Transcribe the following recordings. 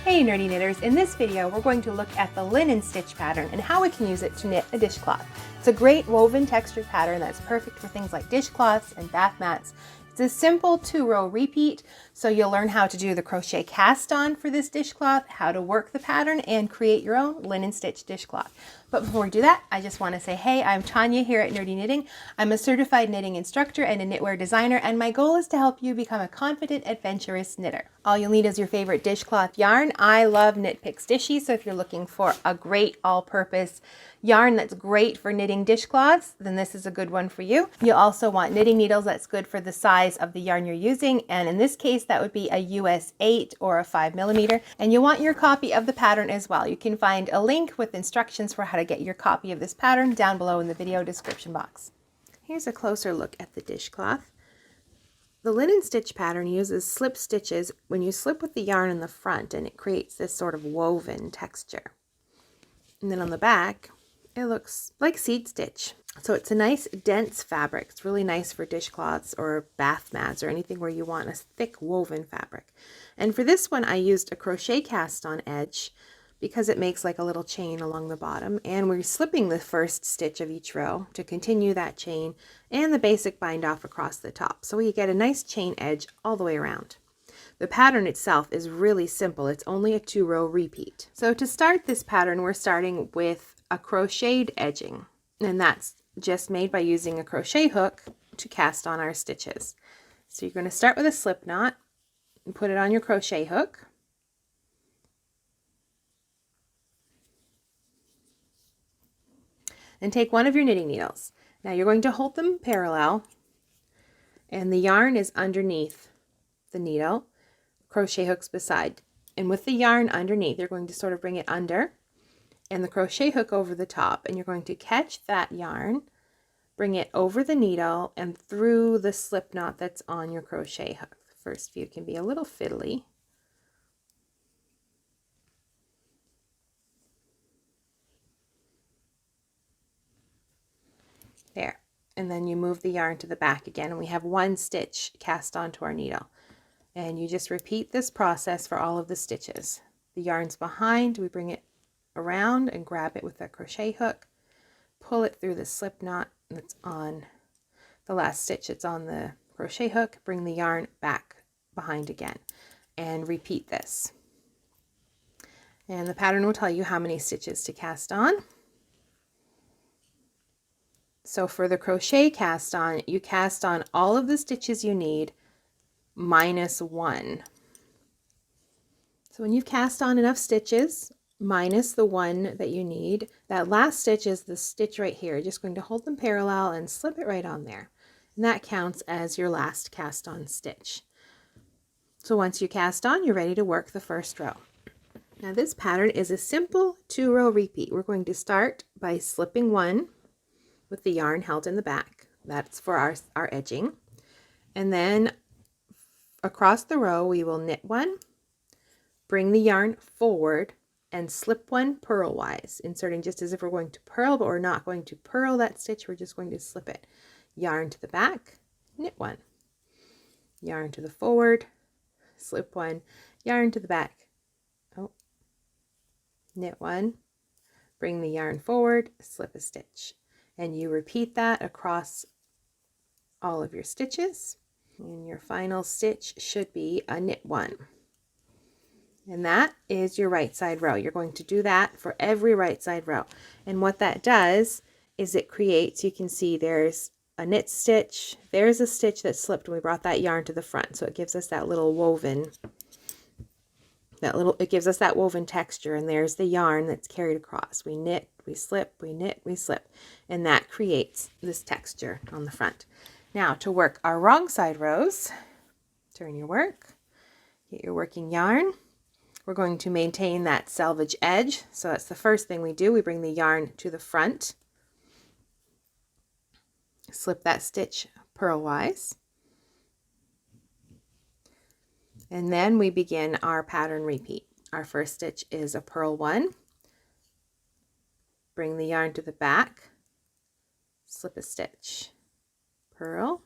Hey nerdy knitters, in this video we're going to look at the linen stitch pattern and how we can use it to knit a dishcloth. It's a great woven textured pattern that's perfect for things like dishcloths and bath mats. It's a simple 2-row repeat, so you'll learn how to do the crochet cast on for this dishcloth, how to work the pattern, and create your own linen stitch dishcloth. But before we do that, I just want to say, hey, I'm Tanya here at Nerdy Knitting. I'm a certified knitting instructor and a knitwear designer, and my goal is to help you become a confident, adventurous knitter. All you'll need is your favorite dishcloth yarn. I love Knit Picks Dishy, so if you're looking for a great all-purpose yarn that's great for knitting dishcloths, then this is a good one for you. You'll also want knitting needles that's good for the size of the yarn you're using, and in this case that would be a US 8 or a 5mm. And you'll want your copy of the pattern as well. You can find a link with instructions for how to get your copy of this pattern down below in the video description box. Here's a closer look at the dishcloth. The linen stitch pattern uses slip stitches when you slip with the yarn in the front, and it creates this sort of woven texture. And then on the back, it looks like seed stitch. So it's a nice dense fabric. It's really nice for dishcloths or bath mats or anything where you want a thick woven fabric. And for this one, I used a crochet cast on edge because it makes like a little chain along the bottom, and we're slipping the first stitch of each row to continue that chain and the basic bind off across the top. So we get a nice chain edge all the way around. The pattern itself is really simple. It's only a 2-row repeat. So to start this pattern, we're starting with a crocheted edging, and that's just made by using a crochet hook to cast on our stitches. So you're going to start with a slip knot and put it on your crochet hook. And take one of your knitting needles. Now you're going to hold them parallel, and the yarn is underneath the needle, crochet hooks beside. And with the yarn underneath, you're going to sort of bring it under and the crochet hook over the top, and you're going to catch that yarn, bring it over the needle and through the slip knot that's on your crochet hook. The first few can be a little fiddly. There. And then you move the yarn to the back again, and we have one stitch cast onto our needle. And you just repeat this process for all of the stitches. The yarn's behind, we bring it around and grab it with a crochet hook, pull it through the slip knot that's on the last stitch. It's on the crochet hook, bring the yarn back behind again, and repeat this. And the pattern will tell you how many stitches to cast on. So for the crochet cast on, you cast on all of the stitches you need minus 1. So when you've cast on enough stitches, minus the 1 that you need, that last stitch is the stitch right here. You're just going to hold them parallel and slip it right on there. And that counts as your last cast on stitch. So once you cast on, you're ready to work the first row. Now this pattern is a simple 2-row repeat. We're going to start by slipping 1 with the yarn held in the back. That's for our edging. And then across the row, we will knit 1, bring the yarn forward, and slip 1 purlwise, inserting just as if we're going to purl, but we're not going to purl that stitch. We're just going to slip it. Yarn to the back, knit 1. Yarn to the forward, slip 1, yarn to the back. Oh, knit 1, bring the yarn forward, slip a stitch. And you repeat that across all of your stitches. And your final stitch should be a knit 1. And that is your right side row. You're going to do that for every right side row. And what that does is it creates, you can see there's a knit stitch, there's a stitch that slipped when we brought that yarn to the front. So it gives us that little woven, it gives us that woven texture, and there's the yarn that's carried across. We knit, we slip, we knit, we slip, and that creates this texture on the front. Now to work our wrong side rows, turn your work, get your working yarn. We're going to maintain that selvage edge. So that's the first thing we do. We bring the yarn to the front, slip that stitch purlwise, and then we begin our pattern repeat. Our first stitch is a purl 1, bring the yarn to the back, slip a stitch, purl,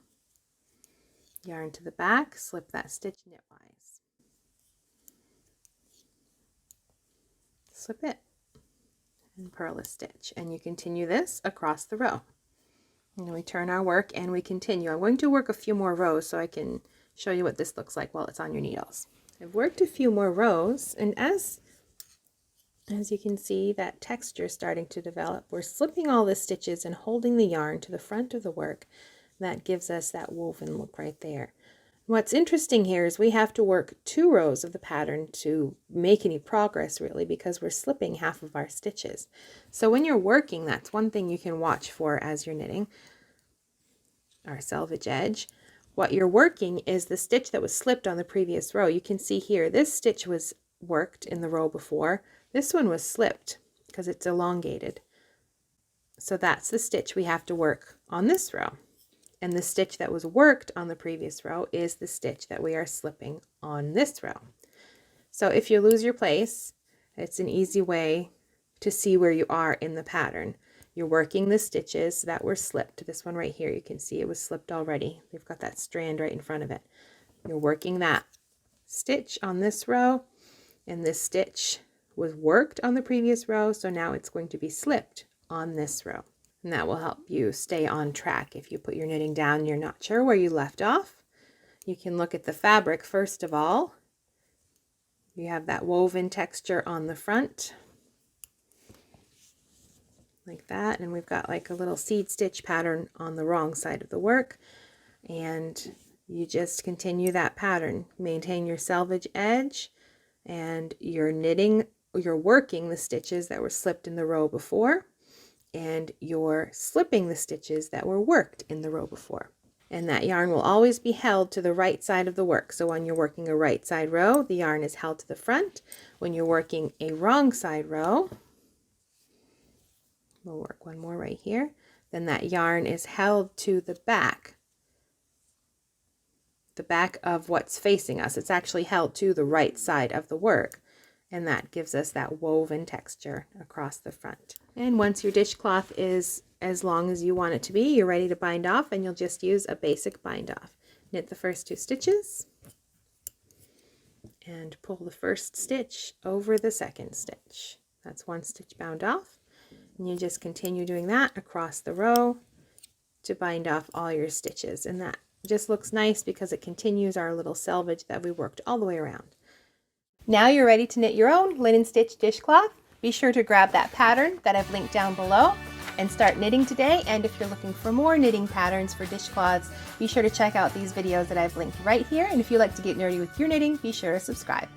yarn to the back, slip that stitch knitwise. slip it and purl a stitch, and you continue this across the row. And then we turn our work and we continue. I'm going to work a few more rows so I can show you what this looks like while it's on your needles. I've worked a few more rows, and as you can see, that texture is starting to develop. We're slipping all the stitches and holding the yarn to the front of the work. That gives us that woven look right there. What's interesting here is we have to work 2 rows of the pattern to make any progress, really, because we're slipping half of our stitches. So when you're working, that's one thing you can watch for as you're knitting our selvage edge. What you're working is the stitch that was slipped on the previous row. You can see here, this stitch was worked in the row before. This one was slipped because it's elongated. So that's the stitch we have to work on this row. And the stitch that was worked on the previous row is the stitch that we are slipping on this row. So if you lose your place, it's an easy way to see where you are in the pattern. You're working the stitches that were slipped. This one right here, you can see it was slipped already. They've got that strand right in front of it. You're working that stitch on this row, and this stitch was worked on the previous row, so now it's going to be slipped on this row. And that will help you stay on track. If you put your knitting down and you're not sure where you left off, you can look at the fabric first of all. You have that woven texture on the front, like that, and we've got like a little seed stitch pattern on the wrong side of the work, and you just continue that pattern. Maintain your selvage edge, and you're working the stitches that were slipped in the row before, and you're slipping the stitches that were worked in the row before. And that yarn will always be held to the right side of the work. So when you're working a right side row, the yarn is held to the front. When you're working a wrong side row, we'll work one more right here, then that yarn is held to the back of what's facing us. It's actually held to the right side of the work, and that gives us that woven texture across the front. And once your dishcloth is as long as you want it to be, you're ready to bind off, and you'll just use a basic bind off. Knit the first 2 stitches and pull the first stitch over the second stitch. That's 1 stitch bound off. And you just continue doing that across the row to bind off all your stitches. And that just looks nice because it continues our little selvage that we worked all the way around. Now you're ready to knit your own linen stitch dishcloth. Be sure to grab that pattern that I've linked down below and start knitting today. And if you're looking for more knitting patterns for dishcloths, be sure to check out these videos that I've linked right here. And if you like to get nerdy with your knitting, be sure to subscribe.